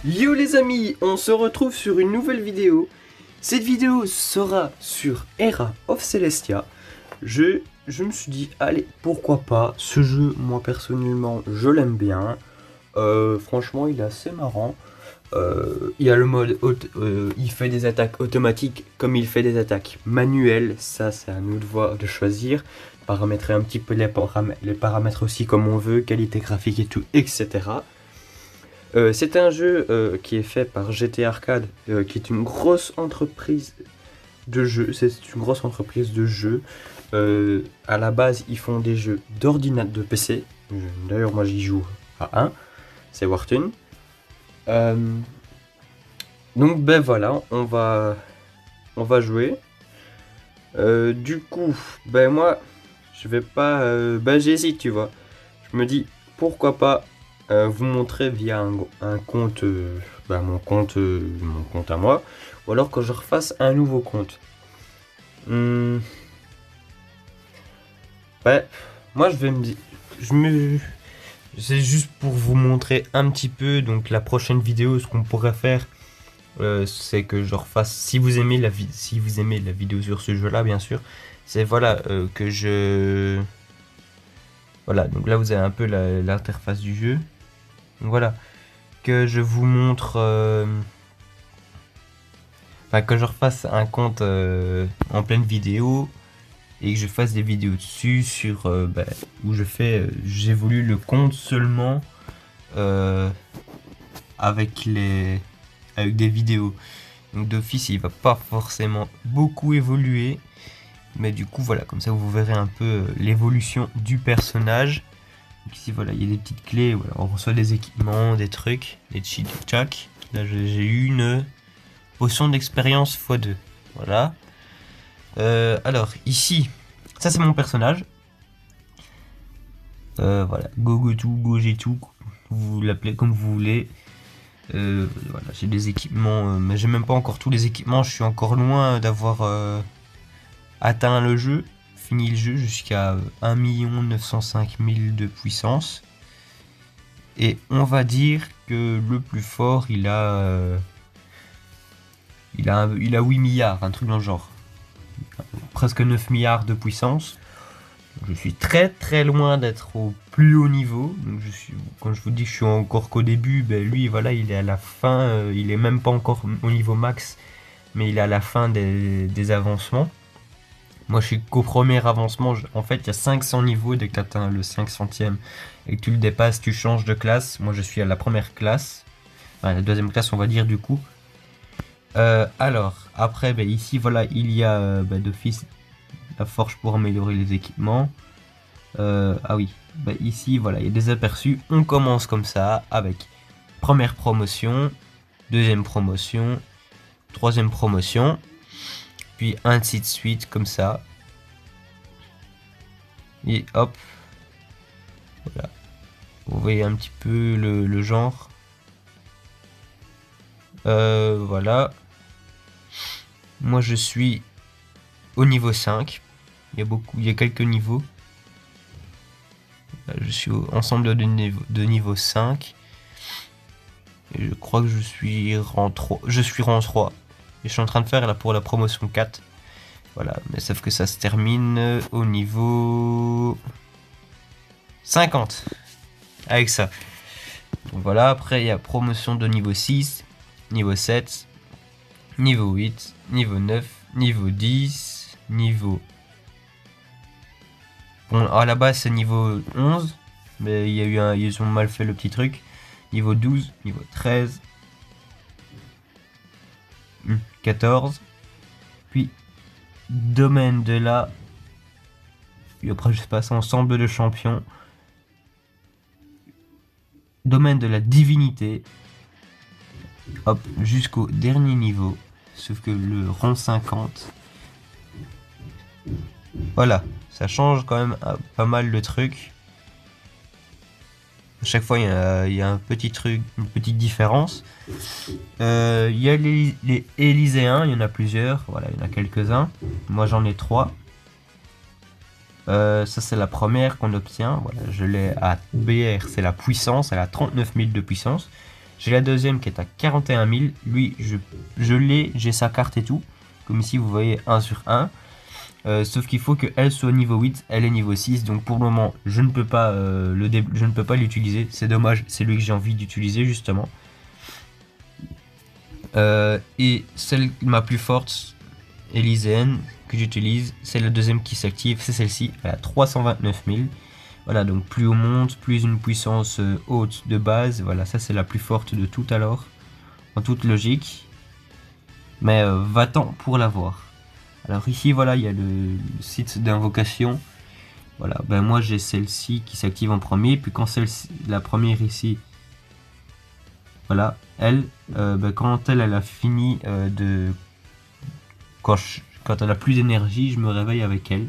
Yo les amis, on se retrouve sur une nouvelle vidéo. Cette vidéo sera sur Era of Celestia. Je me suis dit, allez, pourquoi pas. Ce jeu, moi personnellement, je l'aime bien. Franchement, il est assez marrant. Il y a le mode, il fait des attaques automatiques comme il fait des attaques manuelles. Ça, c'est à nous de choisir. Paramétrer un petit peu les paramètres aussi comme on veut, qualité graphique et tout, etc. C'est un jeu qui est fait par GT Arcade, qui est une grosse entreprise de jeux. C'est une grosse entreprise de jeux. À la base, ils font des jeux d'ordinateur, de PC. D'ailleurs, moi, j'y joue à un. C'est Wartune. Donc, ben voilà, on va jouer. Du coup, ben moi, je vais pas. Ben j'hésite, tu vois. Je me dis, pourquoi pas vous montrer via un compte, mon compte à moi, ou alors que je refasse un nouveau compte. Ouais, moi je vais me dire, c'est juste pour vous montrer un petit peu. Donc la prochaine vidéo, ce qu'on pourrait faire, c'est que je refasse. Si vous aimez la vidéo sur ce jeu-là, bien sûr, c'est voilà que je. Voilà, donc là vous avez un peu l'interface du jeu. Donc voilà, que je vous montre, que je refasse un compte en pleine vidéo et que je fasse des vidéos dessus sur où j'évolue le compte seulement avec des vidéos. Donc d'office il va pas forcément beaucoup évoluer, mais du coup voilà, comme ça vous verrez un peu l'évolution du personnage. Donc ici voilà, il y a des petites clés, voilà, on reçoit des équipements, des trucs, des tchac. Là j'ai eu une potion d'expérience x2. Voilà. Alors ici, ça c'est mon personnage. Voilà, Gogetu, vous l'appelez comme vous voulez. Voilà, j'ai des équipements, mais j'ai même pas encore tous les équipements, je suis encore loin d'avoir atteint le jeu. Fini le jeu jusqu'à 1 905 000 de puissance. Et on va dire que le plus fort, il a 8 milliards, un truc dans le genre. Presque 9 milliards de puissance. Je suis très très loin d'être au plus haut niveau. Donc quand je vous dis que je suis encore qu'au début, ben lui voilà, il est à la fin, il est même pas encore au niveau max, mais il est à la fin des avancements. Moi je suis qu'au premier avancement. En fait il y a 500 niveaux. Dès que tu atteins le 500e et que tu le dépasses, tu changes de classe. Moi je suis à la première classe, enfin la deuxième classe on va dire du coup. Alors après ici voilà, il y a d'office la forge pour améliorer les équipements. Ah oui, ici voilà, il y a des aperçus. On commence comme ça avec première promotion, deuxième promotion, troisième promotion, puis ainsi de suite comme ça. Et hop, voilà. Vous voyez un petit peu le genre. Voilà. Moi je suis au niveau 5. Il y a quelques niveaux. Là, je suis ensemble de niveau 5. Et je crois que je suis rang 3. Je suis rang 3. Et je suis en train de faire là pour la promotion 4. Voilà, mais sauf que ça se termine au niveau 50. Avec ça. Donc voilà, après il y a promotion de niveau 6, niveau 7, niveau 8, niveau 9, niveau 10, niveau... Bon, à la base c'est niveau 11, mais ils ont mal fait le petit truc. Niveau 12, niveau 13, 14, puis domaine de la... Puis après je passe ensemble de champions. Domaine de la divinité. Hop, jusqu'au dernier niveau. Sauf que le rang 50. Voilà, ça change quand même pas mal de trucs. À chaque fois, il y a un petit truc, une petite différence. Il y a les Élyséens, il y en a plusieurs. Voilà, il y en a quelques-uns. Moi, j'en ai 3. Ça, c'est la première qu'on obtient. Voilà, je l'ai à BR, c'est la puissance. Elle a 39 000 de puissance. J'ai la deuxième qui est à 41 000. Lui, je l'ai, j'ai sa carte et tout. Comme ici, vous voyez 1 sur 1. Sauf qu'il faut qu'elle soit niveau 8, elle est niveau 6. Donc pour le moment, je ne peux pas l'utiliser. C'est dommage, c'est lui que j'ai envie d'utiliser justement. Et celle ma plus forte, élyséenne, que j'utilise, c'est la deuxième qui s'active, c'est celle-ci, elle a 329 000. Voilà, donc plus on monte, plus une puissance haute de base. Voilà, ça c'est la plus forte de tout alors, en toute logique. Mais va-t'en pour l'avoir. Alors ici, voilà, il y a le site d'invocation. Voilà, ben moi j'ai celle-ci qui s'active en premier, puis quand la première ici, voilà, elle, quand elle a fini quand elle a plus d'énergie, je me réveille avec elle.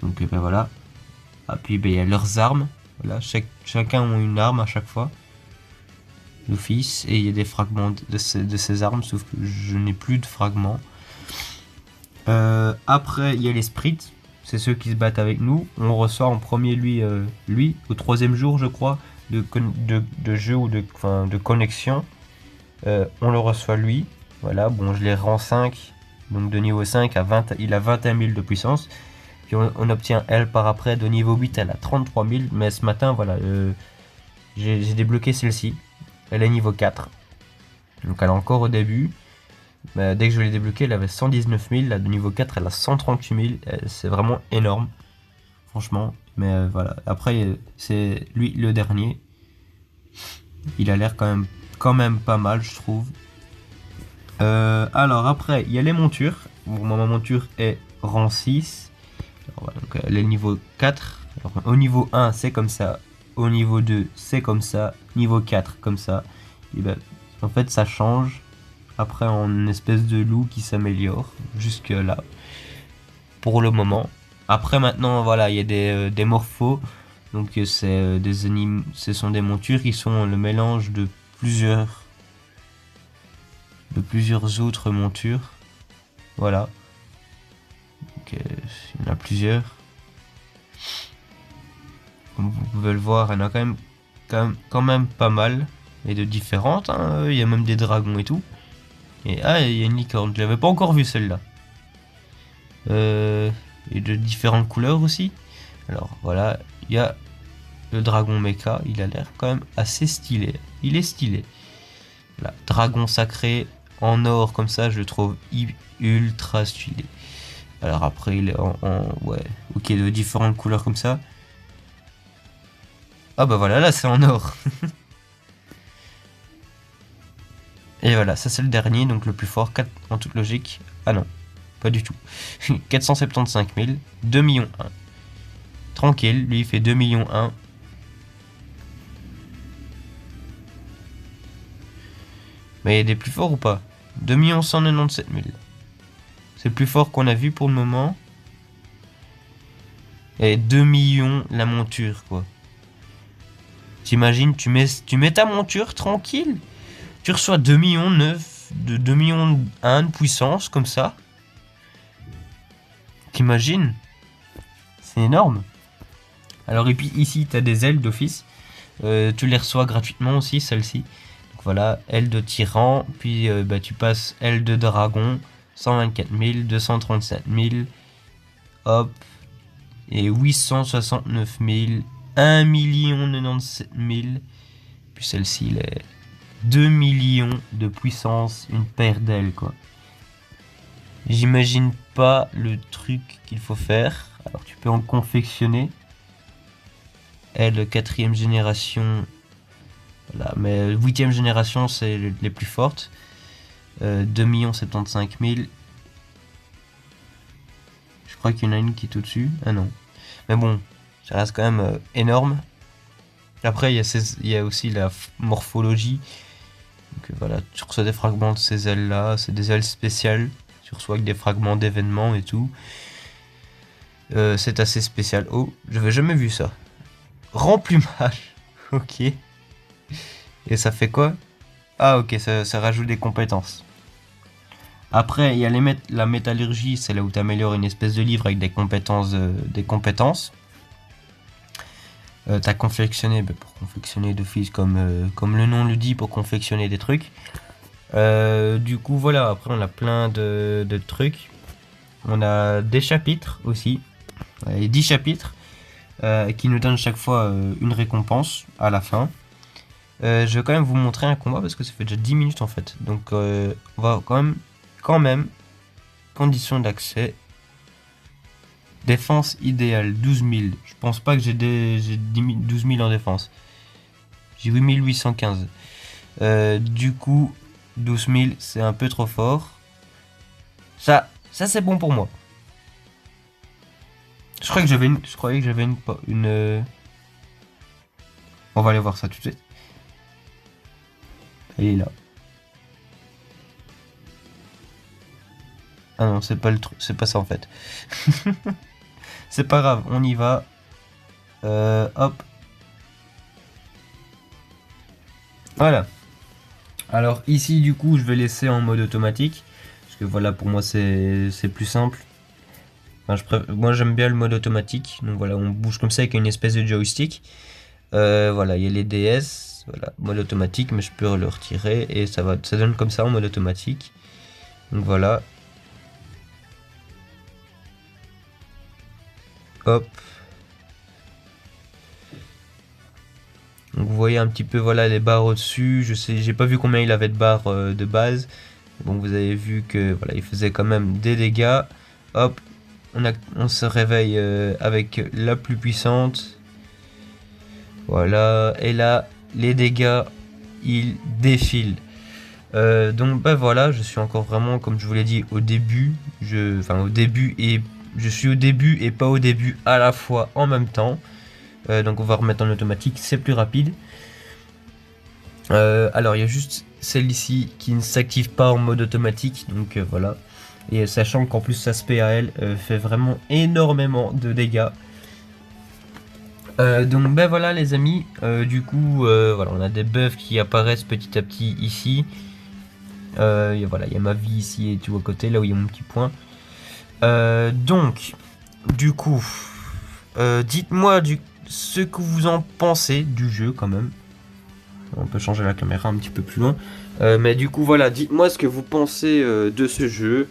Donc ben voilà. Ah, puis ben, il y a leurs armes. Voilà, chacun a une arme à chaque fois. D'office. Et il y a des fragments de ces armes, sauf que je n'ai plus de fragments. Après, il y a les sprites. C'est ceux qui se battent avec nous. On reçoit en premier lui au 3e jour, je crois, de jeu ou de connexion. On le reçoit lui. Voilà, bon, je les rends 5. Donc de niveau 5 à 20, il a 21 000 de puissance. Puis on obtient elle par après de niveau 8, elle a 33 000. Mais ce matin, voilà, j'ai débloqué celle-ci. Elle est niveau 4. Donc elle est encore au début. Mais dès que je l'ai débloqué, elle avait 119 000. Là, de niveau 4, elle a 138 000. C'est vraiment énorme. Franchement. Mais voilà. Après, c'est lui le dernier. Il a l'air quand même pas mal, je trouve. Alors après, il y a les montures. Bon, ma monture est rang 6. Alors, donc, elle est niveau 4. Alors, au niveau 1, c'est comme ça. Au niveau 2, c'est comme ça. Niveau 4, comme ça. Et ben, en fait, ça change. Après, en une espèce de loup qui s'améliore. Jusque là. Pour le moment. Après, maintenant, voilà, il y a des morphos. Donc, c'est ce sont des montures qui sont le mélange de plusieurs autres montures. Voilà. Donc, il y en a plusieurs. Comme vous pouvez le voir, il y en a quand même pas mal. Et de différentes. Hein. Il y a même des dragons et tout. Et il y a une licorne. Je l'avais pas encore vue celle-là. Et de différentes couleurs aussi. Alors voilà, il y a le dragon mecha. Il a l'air quand même assez stylé. Il est stylé. Voilà, dragon sacré en or comme ça, je le trouve ultra stylé. Alors après, il est ouais, ok, de différentes couleurs comme ça. Ah bah voilà, là c'est en or. Et voilà, ça c'est le dernier, donc le plus fort, 4 en toute logique. Ah non, pas du tout. 475 000, 2 millions 1. Tranquille, lui il fait 2 millions 1. Mais il y a des plus forts ou pas? 2 197 000. C'est le plus fort qu'on a vu pour le moment. Et 2 millions la monture, quoi. T'imagines, tu mets ta monture tranquille. Tu reçois 2 millions 9 de 2 millions 1 de puissance, comme ça. T'imagines? C'est énorme. Alors, et puis ici, tu as des ailes d'office. Tu les reçois gratuitement aussi, celle-ci. Donc voilà, aile de tyran. Puis tu passes aile de dragon. 124 000, 237 000. Hop. Et 869 000. 1 97 000. Puis celle-ci, il est 2 millions de puissance. Une paire d'ailes, quoi. J'imagine pas le truc qu'il faut faire. Alors, tu peux en confectionner. Elle, 4ème génération. Voilà, mais 8ème génération, c'est les plus fortes. 2 75 000. Je crois qu'il y en a une qui est au-dessus. Ah non. Mais bon, ça reste quand même énorme. Après, il y a aussi la morphologie. Donc voilà, tu reçois des fragments de ces ailes-là. C'est des ailes spéciales. Tu reçois avec des fragments d'événements et tout. C'est assez spécial. Oh, j'avais jamais vu ça. Remplumage. Ok. Et ça fait quoi? Ah ok, ça rajoute des compétences. Après, il y a la métallurgie, c'est là où tu améliores une espèce de livre avec des compétences. T'as confectionné, pour confectionner d'office comme le nom le dit, pour confectionner des trucs. Du coup voilà, après on a plein de trucs. On a des chapitres aussi, et 10 chapitres qui nous donnent chaque fois une récompense à la fin. Je vais quand même vous montrer un combat parce que ça fait déjà 10 minutes en fait. Donc on va quand même, conditions d'accès. Défense idéale 12 000. Je pense pas que j'ai 12 000 en défense. J'ai 8 815. Du coup, 12 000 c'est un peu trop fort. Ça c'est bon pour moi. Je croyais que j'avais une. On va aller voir ça tout de suite. Elle est là. Ah non, c'est pas c'est pas ça en fait. C'est pas grave, on y va. Hop. Voilà. Alors ici du coup je vais laisser en mode automatique. Parce que voilà, pour moi c'est plus simple. Enfin, moi j'aime bien le mode automatique. Donc voilà, on bouge comme ça avec une espèce de joystick. Voilà, il y a les DS. Voilà, mode automatique, mais je peux le retirer. Et ça donne comme ça en mode automatique. Donc voilà. Hop. Donc vous voyez un petit peu voilà les barres au-dessus. Je sais, j'ai pas vu combien il avait de barres de base. Donc vous avez vu que voilà, il faisait quand même des dégâts. Hop, on se réveille avec la plus puissante. Voilà, et là les dégâts ils défilent. Donc bah voilà, je suis encore vraiment comme je vous l'ai dit au début. Au début et je suis au début et pas au début à la fois en même temps. Donc on va remettre en automatique, c'est plus rapide. Alors il y a juste celle-ci qui ne s'active pas en mode automatique, donc voilà. Et sachant qu'en plus sa SPAL fait vraiment énormément de dégâts. Donc ben voilà les amis, du coup voilà, on a des buffs qui apparaissent petit à petit ici. Voilà, il y a ma vie ici et tout à côté, là où il y a mon petit point. Donc, du coup, dites-moi ce que vous en pensez du jeu quand même. On peut changer la caméra un petit peu plus loin. Mais du coup, voilà, dites-moi ce que vous pensez de ce jeu.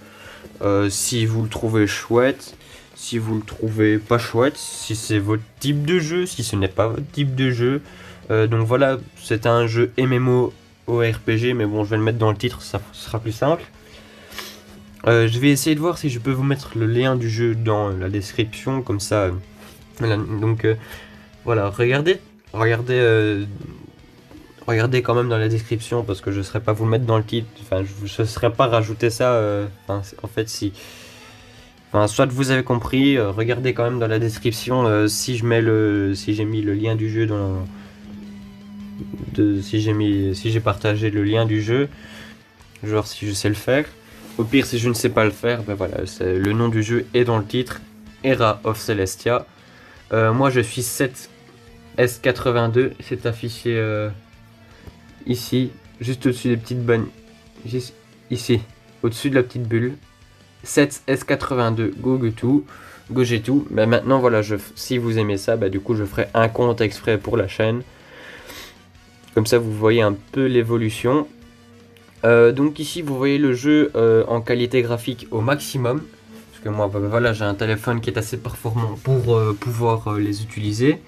Si vous le trouvez chouette, si vous le trouvez pas chouette, si c'est votre type de jeu, si ce n'est pas votre type de jeu. Donc voilà, c'est un jeu MMO au RPG, mais bon, je vais le mettre dans le titre, ça sera plus simple. Je vais essayer de voir si je peux vous mettre le lien du jeu dans la description, comme ça. Voilà, donc voilà, regardez quand même dans la description, parce que je ne saurais pas vous le mettre dans le titre. Enfin, je ne saurais pas rajouter ça. En fait, si. Enfin, soit vous avez compris, regardez quand même dans la description si j'ai mis le lien du jeu si j'ai partagé le lien du jeu, genre si je sais le faire. Au pire, si je ne sais pas le faire, ben voilà, le nom du jeu est dans le titre, Era of Celestia. Moi, je suis 7S82, c'est affiché ici, juste au-dessus des petites bonnes, ici, au-dessus de la petite bulle. 7S82, GoGeTo. Ben maintenant, voilà, si vous aimez ça, ben du coup, je ferai un compte exprès pour la chaîne. Comme ça, vous voyez un peu l'évolution. Donc ici vous voyez le jeu en qualité graphique au maximum, parce que moi voilà, j'ai un téléphone qui est assez performant pour pouvoir les utiliser.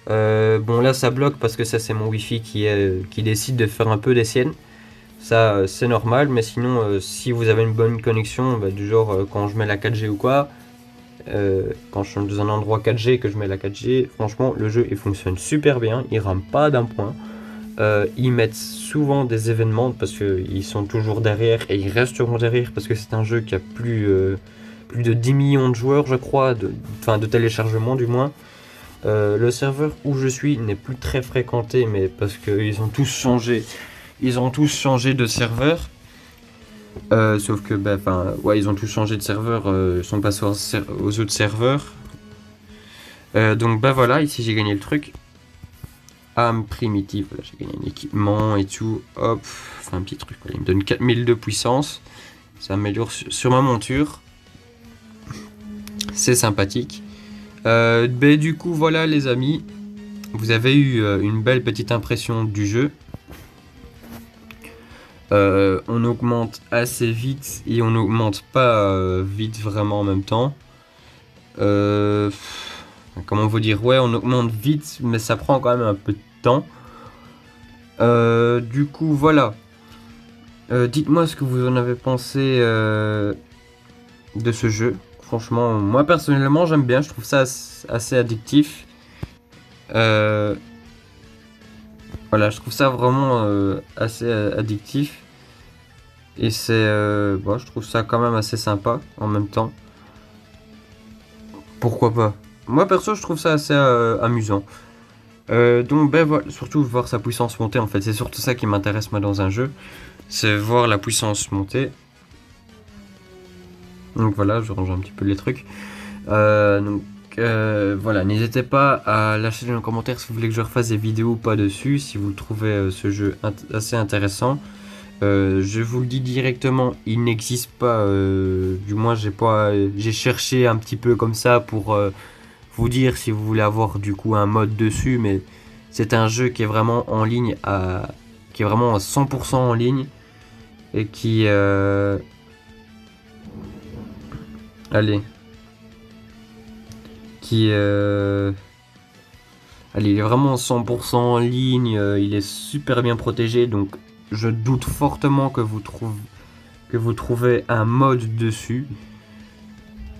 Bon là ça bloque parce que ça c'est mon wifi qui décide de faire un peu des siennes, ça c'est normal, mais sinon si vous avez une bonne connexion, du genre quand je mets la 4G ou quoi, quand je suis dans un endroit 4G et que je mets la 4G, franchement le jeu il fonctionne super bien, il rame pas d'un point. Ils mettent souvent des événements parce qu'ils sont toujours derrière et ils resteront derrière parce que c'est un jeu qui a plus de 10 millions de joueurs, je crois, de téléchargements du moins. Le serveur où je suis n'est plus très fréquenté, mais parce qu'ils ont tous changé. Ils ont tous changé de serveur. Sauf que, ils ont tous changé de serveur, ils sont passés aux autres serveurs. Donc, voilà, ici j'ai gagné le truc. Âme primitive, voilà, j'ai gagné un équipement et tout, hop, enfin un petit truc, voilà, il me donne 4000 de puissance, ça améliore sur ma monture, c'est sympathique. Du coup voilà les amis, vous avez eu une belle petite impression du jeu. On augmente assez vite et on n'augmente pas vite vraiment en même temps. Comment vous dire, ouais, on augmente vite, mais ça prend quand même un peu de temps. Du coup, voilà. Dites-moi ce que vous en avez pensé de ce jeu. Franchement, moi personnellement, j'aime bien. Je trouve ça assez addictif. Voilà, je trouve ça vraiment assez addictif. Et c'est, bon, je trouve ça quand même assez sympa en même temps. Pourquoi pas? Moi perso, je trouve ça assez amusant. Donc, ben voilà, surtout voir sa puissance monter en fait. C'est surtout ça qui m'intéresse moi dans un jeu. C'est voir la puissance monter. Donc voilà, je range un petit peu les trucs. Voilà, n'hésitez pas à lâcher dans les commentaires si vous voulez que je refasse des vidéos ou pas dessus, si vous trouvez ce jeu assez intéressant. Je vous le dis directement, il n'existe pas, du moins j'ai cherché un petit peu comme ça pour vous dire si vous voulez avoir du coup un mode dessus, mais c'est un jeu qui est vraiment en ligne, qui est vraiment à 100% en ligne et qui... allez. Allez, il est vraiment 100% en ligne, il est super bien protégé, donc je doute fortement que vous trouvez un mode dessus.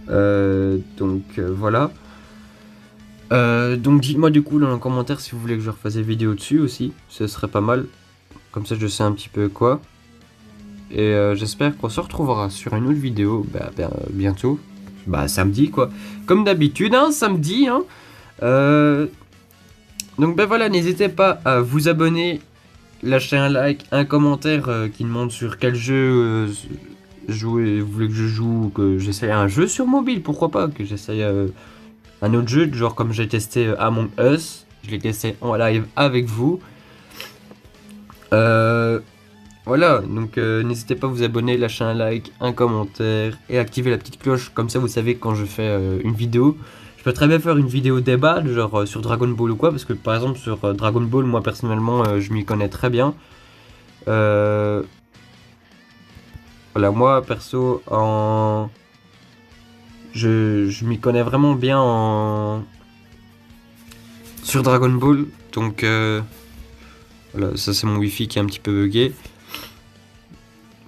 Voilà. Donc dites-moi du coup dans les commentaires si vous voulez que je refasse des vidéos dessus aussi, ce serait pas mal. Comme ça je sais un petit peu quoi. Et j'espère qu'on se retrouvera sur une autre vidéo bientôt. Bah samedi quoi. Comme d'habitude, hein, samedi. Hein. Donc ben voilà, n'hésitez pas à vous abonner, lâcher un like, un commentaire qui demande sur quel jeu vous voulez que je joue, que j'essaye un jeu sur mobile, pourquoi pas, que j'essaye un autre jeu, genre comme j'ai testé Among Us, je l'ai testé en live avec vous. Voilà, donc n'hésitez pas à vous abonner, lâcher un like, un commentaire et activer la petite cloche, comme ça vous savez quand je fais une vidéo. Je peux très bien faire une vidéo débat, genre sur Dragon Ball ou quoi, parce que par exemple sur Dragon Ball, moi personnellement, je m'y connais très bien. Voilà, moi perso, je m'y connais vraiment bien sur Dragon Ball, donc voilà, ça c'est mon wifi qui est un petit peu bugué.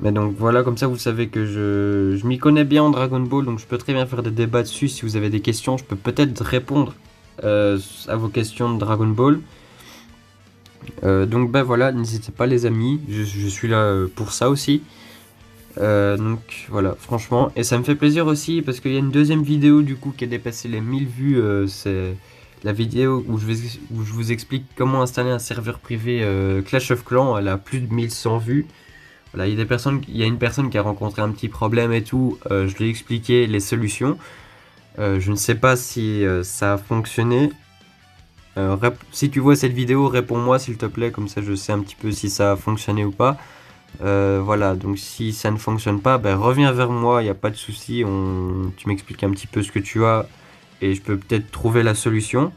Mais donc voilà, comme ça vous savez que je m'y connais bien en Dragon Ball, donc je peux très bien faire des débats dessus. Si vous avez des questions, je peux peut-être répondre à vos questions de Dragon Ball. Donc ben voilà, n'hésitez pas les amis, je suis là pour ça aussi. Donc voilà, franchement, et ça me fait plaisir aussi parce qu'il y a une deuxième vidéo du coup qui a dépassé les 1000 vues, c'est la vidéo où je vous explique comment installer un serveur privé Clash of Clans. Elle a plus de 1100 vues. Voilà, il y a une personne qui a rencontré un petit problème et tout, je lui ai expliqué les solutions. Je ne sais pas si ça a fonctionné. Si tu vois cette vidéo, réponds-moi s'il te plaît, comme ça je sais un petit peu si ça a fonctionné ou pas. Voilà, donc si ça ne fonctionne pas, ben, reviens vers moi, il n'y a pas de souci, tu m'expliques un petit peu ce que tu as et je peux peut-être trouver la solution.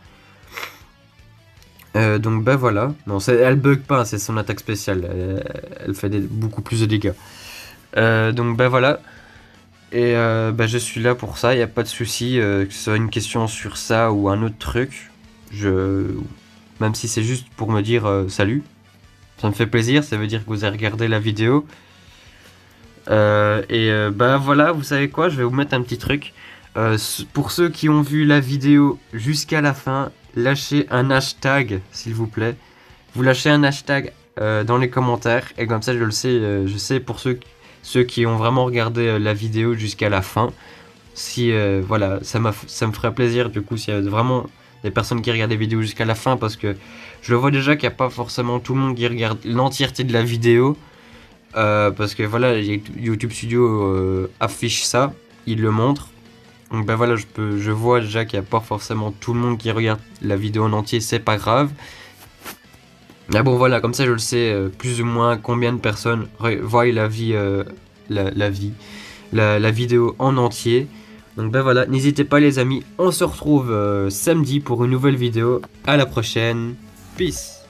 Donc ben voilà, non, elle bug pas, c'est son attaque spéciale, elle fait beaucoup plus de dégâts. Donc ben voilà, et ben, je suis là pour ça, il n'y a pas de souci, que ce soit une question sur ça ou un autre truc, même si c'est juste pour me dire salut, ça me fait plaisir, ça veut dire que vous avez regardé la vidéo. Ben voilà, vous savez quoi, je vais vous mettre un petit truc. Pour ceux qui ont vu la vidéo jusqu'à la fin, lâchez un hashtag s'il vous plaît. Vous lâchez un hashtag dans les commentaires et comme ça je le sais, je sais pour ceux qui ont vraiment regardé la vidéo jusqu'à la fin. Si voilà, ça me ferait plaisir du coup s'il y a vraiment des personnes qui regardent les vidéos jusqu'à la fin, parce que je vois déjà qu'il n'y a pas forcément tout le monde qui regarde l'entièreté de la vidéo. Parce que voilà, YouTube Studio affiche ça, il le montre. Donc ben voilà, je vois déjà qu'il n'y a pas forcément tout le monde qui regarde la vidéo en entier, c'est pas grave. Mais bon voilà, comme ça je le sais plus ou moins combien de personnes voient la vidéo en entier. Donc ben voilà, n'hésitez pas les amis, on se retrouve samedi pour une nouvelle vidéo. À la prochaine, peace.